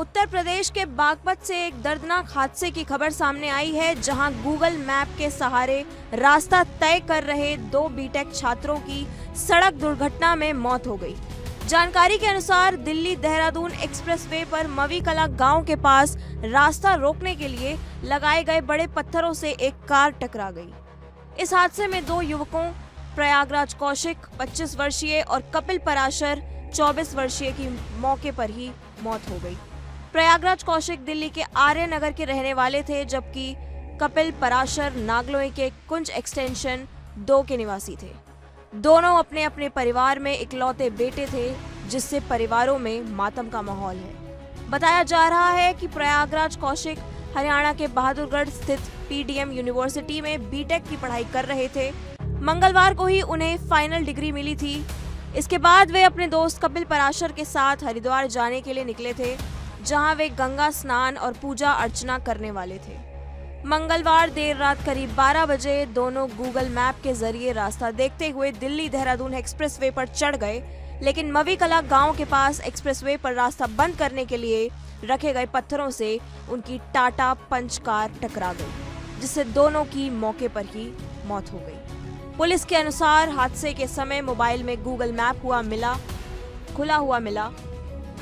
उत्तर प्रदेश के बागपत से एक दर्दनाक हादसे की खबर सामने आई है, जहां गूगल मैप के सहारे रास्ता तय कर रहे 2 बीटेक छात्रों की सड़क दुर्घटना में मौत हो गई। जानकारी के अनुसार दिल्ली देहरादून एक्सप्रेसवे पर मवी कला गांव के पास रास्ता रोकने के लिए लगाए गए बड़े पत्थरों से एक कार टकरा गई। इस हादसे में 2 युवकों प्रयागराज कौशिक 25 वर्षीय और कपिल पराशर 24 वर्षीय की मौके पर ही मौत हो गई। प्रयागराज कौशिक दिल्ली के आर्य नगर के रहने वाले थे, जबकि कपिल पराशर नागलोई के कुंज एक्सटेंशन 2 के निवासी थे। दोनों अपने अपने परिवार में इकलौते बेटे थे, जिससे परिवारों में मातम का माहौल है। बताया जा रहा है कि प्रयागराज कौशिक हरियाणा के बहादुरगढ़ स्थित पीडीएम यूनिवर्सिटी में बीटेक की पढ़ाई कर रहे थे। मंगलवार को ही उन्हें फाइनल डिग्री मिली थी। इसके बाद वे अपने दोस्त कपिल पराशर के साथ हरिद्वार जाने के लिए निकले थे, जहां वे गंगा स्नान और पूजा अर्चना करने वाले थे। मंगलवार देर रात करीब 12 बजे दोनों गूगल मैप के जरिए रास्ता देखते हुए दिल्ली देहरादून एक्सप्रेसवे पर चढ़ गए, लेकिन मवी कला गांव के पास एक्सप्रेसवे पर रास्ता बंद करने के लिए रखे गए पत्थरों से उनकी टाटा पंच कार टकरा गई, जिससे दोनों की मौके पर ही मौत हो गई। पुलिस के अनुसार हादसे के समय मोबाइल में गूगल मैप खुला हुआ मिला।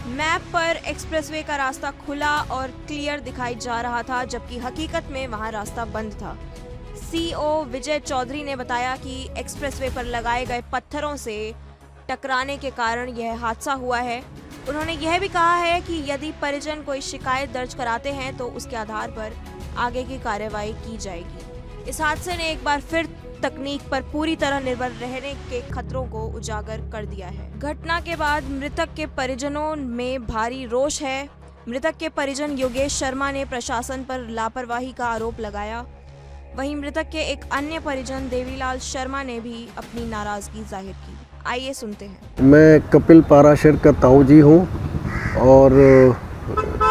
मैप पर एक्सप्रेसवे का रास्ता खुला और क्लियर दिखाई जा रहा था, जबकि हकीकत में वहां रास्ता बंद था। सीओ विजय चौधरी ने बताया कि एक्सप्रेसवे पर लगाए गए पत्थरों से टकराने के कारण यह हादसा हुआ है। उन्होंने यह भी कहा है कि यदि परिजन कोई शिकायत दर्ज कराते हैं तो उसके आधार पर आगे की कार्रवाई की जाएगी। इस हादसे ने एक बार फिर तकनीक पर पूरी तरह निर्भर रहने के खतरों को उजागर कर दिया है। घटना के बाद मृतक के परिजनों में भारी रोष है। मृतक के परिजन योगेश शर्मा ने प्रशासन पर लापरवाही का आरोप लगाया। वहीं मृतक के एक अन्य परिजन देवीलाल शर्मा ने भी अपनी नाराजगी जाहिर की। आइए सुनते हैं। मैं कपिल पराशर का ताऊ जी हूँ और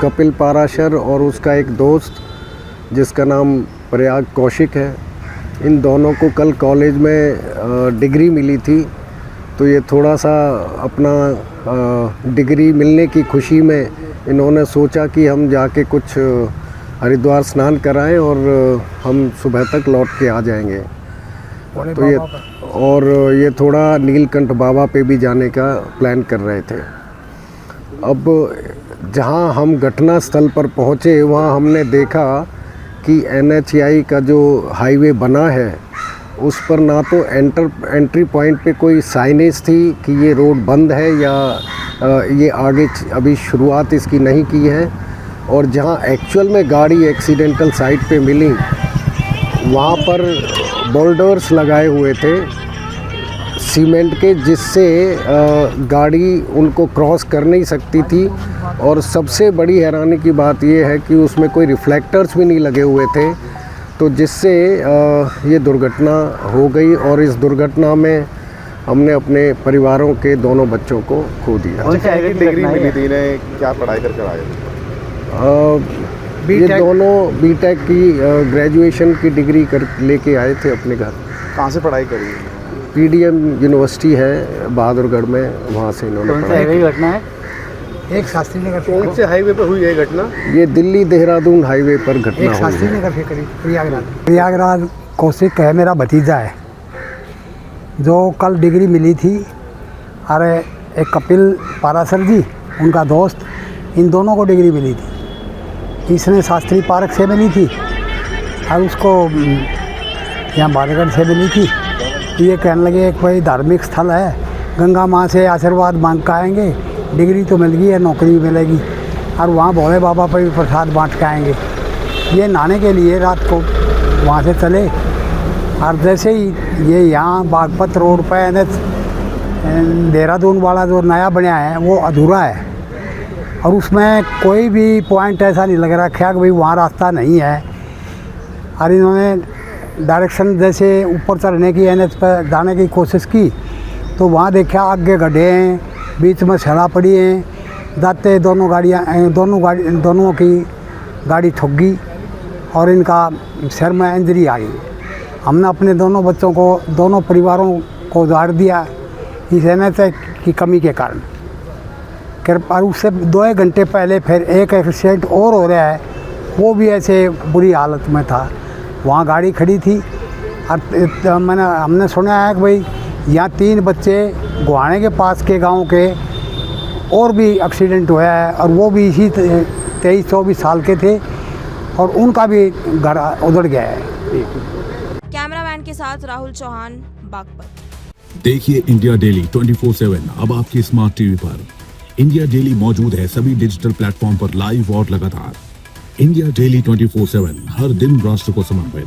कपिल पराशर और उसका एक दोस्त जिसका नाम प्रयाग कौशिक है, इन दोनों को कल कॉलेज में डिग्री मिली थी। तो ये थोड़ा सा अपना डिग्री मिलने की खुशी में इन्होंने सोचा कि हम जाके कुछ हरिद्वार स्नान कराएं और हम सुबह तक लौट के आ जाएंगे। तो ये थोड़ा नीलकंठ बाबा पे भी जाने का प्लान कर रहे थे। अब जहां हम घटना स्थल पर पहुंचे वहां हमने देखा कि NHAI का जो हाईवे बना है उस पर ना तो एंट्री पॉइंट पे कोई साइनेज थी कि ये रोड बंद है या ये आगे अभी शुरुआत इसकी नहीं की है, और जहां एक्चुअल में गाड़ी एक्सीडेंटल साइट पे मिली वहां पर बोल्डर्स लगाए हुए थे सीमेंट के, जिससे गाड़ी उनको क्रॉस कर नहीं सकती थी। और सबसे बड़ी हैरानी की बात यह है कि उसमें कोई रिफ्लेक्टर्स भी नहीं लगे हुए थे, तो जिससे ये दुर्घटना हो गई। और इस दुर्घटना में हमने अपने परिवारों के दोनों बच्चों को खो दिया। अच्छा, डिग्री मिली थी, इन्हें क्या पढ़ाई कर आए? ये दोनों बीटेक की ग्रेजुएशन की डिग्री कर लेके आए थे अपने घर। कहाँ से पढ़ाई करी? पीडीएम यूनिवर्सिटी है बहादुरगढ़ में, वहाँ से इन्होंने पढ़ाई। घटना है एक शास्त्री नगर कौन से हाईवे पर हुई है घटना? ये दिल्ली देहरादून हाईवे पर घटना एक शास्त्री नगर के करीब प्रयागराज कौशिक है, मेरा भतीजा है जो कल डिग्री मिली थी। अरे एक कपिल पराशर जी उनका दोस्त, इन दोनों को डिग्री मिली थी। इसने शास्त्री पार्क से मिली थी और उसको यहाँ बारगढ़ से मिली थी। ये कहने लगे कोई धार्मिक स्थल है, गंगा माँ से आशीर्वाद मांग के आएंगे, डिग्री तो मिल गई है, नौकरी भी मिलेगी, और वहाँ भोले बाबा पर भी प्रसाद बांट के आएंगे। ये नहाने के लिए रात को वहाँ से चले, और जैसे ही ये यहाँ बागपत रोड पर देहरादून वाला जो नया बनाया है वो अधूरा है, और उसमें कोई भी पॉइंट ऐसा नहीं लग रखा है कि भाई वहाँ रास्ता नहीं है। और इन्होंने डायरेक्शन जैसे ऊपर चढ़ने की NH पर जाने की कोशिश की तो वहाँ देखा आगे गड्ढे हैं, बीच में सड़ा पड़ी हैं, जाते दोनों की गाड़ी ठुक गई और इनका सिर में इंजरी आ गई। हमने अपने दोनों बच्चों को, दोनों परिवारों को उजाड़ दिया इस NH की कमी के कारण। फिर पर उससे 2 घंटे पहले फिर एक एक्सीडेंट और हो रहा है, वो भी ऐसे बुरी हालत में था। वहाँ गाड़ी खड़ी थी और हमने सुना है कि भाई यहाँ 3 बच्चे गुहाने के पास के गांव के और भी एक्सीडेंट हुआ है, और वो भी इसी 23-24 साल के थे और उनका भी घर उधड़ गया है। कैमरामैन के साथ राहुल चौहान, बागपत। देखिए इंडिया डेली 24/7 अब आपकी स्मार्ट टीवी पर। इंडिया डेली मौजूद है सभी डिजिटल प्लेटफॉर्म पर लाइव और लगातार। इंडिया डेली 24/7 हर दिन राष्ट्र को समर्पित।